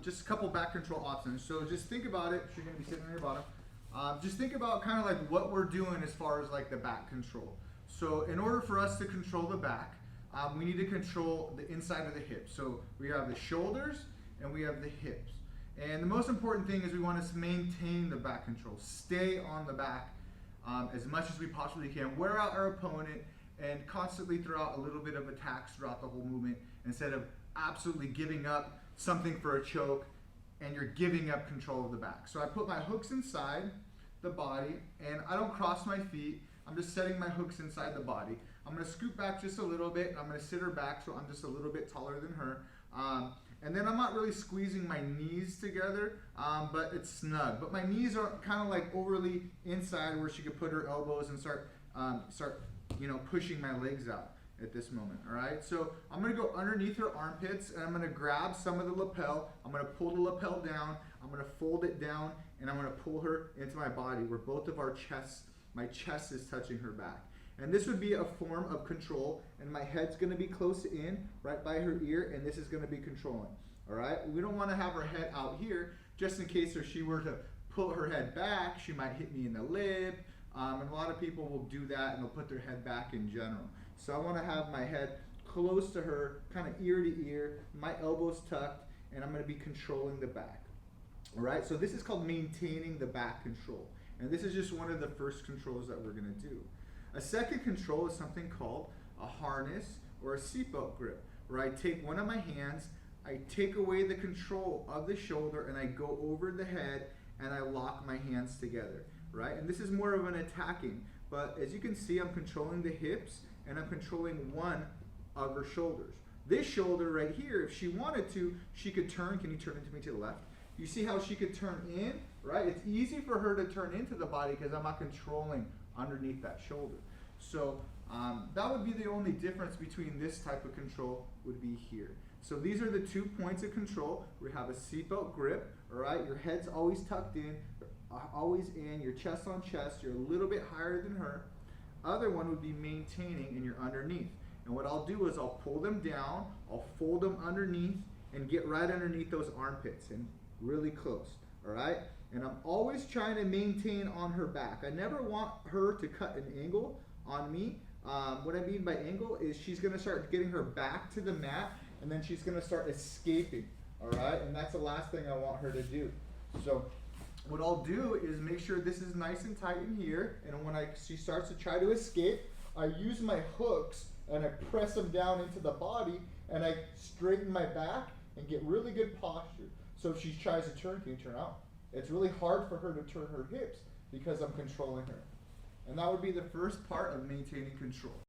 just a couple back control options. So just think about it. You're going to be sitting on your bottom. Just think about kind of like what we're doing as far as like the back control. So in order for us to control the back, we need to control the inside of the hips. So we have the shoulders and we have the hips. And the most important thing is we want to maintain the back control. Stay on the back as much as we possibly can. Wear out our opponent and constantly throw out a little bit of attacks throughout the whole movement instead of absolutely giving up something for a choke and you're giving up control of the back. So I put my hooks inside the body and I don't cross my feet. I'm just setting my hooks inside the body. I'm going to scoot back just a little bit and I'm going to sit her back so I'm just a little bit taller than her. And then I'm not really squeezing my knees together, but it's snug. But my knees are kind of like overly inside where she could put her elbows and start pushing my legs out at this moment, all right? So I'm gonna go underneath her armpits and I'm gonna grab some of the lapel. I'm gonna pull the lapel down, I'm gonna fold it down, and I'm gonna pull her into my body where both of our chests, my chest is touching her back. And this would be a form of control, and my head's gonna be close in, right by her ear, and this is gonna be controlling, all right? We don't wanna have her head out here, just in case if she were to pull her head back, she might hit me in the lip, and a lot of people will do that and they'll put their head back in general. So I wanna have my head close to her, kind of ear to ear, my elbows tucked, and I'm gonna be controlling the back, all right? So this is called maintaining the back control. And this is just one of the first controls that we're gonna do. A second control is something called a harness or a seatbelt grip, where I take one of my hands, I take away the control of the shoulder and I go over the head and I lock my hands together, right? And this is more of an attacking, but as you can see, I'm controlling the hips and I'm controlling one of her shoulders. This shoulder right here, if she wanted to, she could turn. Can you turn into me to the left? You see how she could turn in, right? It's easy for her to turn into the body because I'm not controlling underneath that shoulder. So that would be the only difference between this type of control would be here. So these are the 2 points of control. We have a seatbelt grip, all right? Your head's always tucked in, always in, your chest on chest, you're a little bit higher than her. Other one would be maintaining and you're underneath. And what I'll do is I'll pull them down, I'll fold them underneath and get right underneath those armpits and really close, all right? And I'm always trying to maintain on her back. I never want her to cut an angle on me. What I mean by angle is she's gonna start getting her back to the mat and then she's gonna start escaping, all right? And that's the last thing I want her to do. So what I'll do is make sure this is nice and tight in here, and when she starts to try to escape, I use my hooks and I press them down into the body and I straighten my back and get really good posture. So if she tries to turn, can you turn out? It's really hard for her to turn her hips because I'm controlling her. And that would be the first part of maintaining control.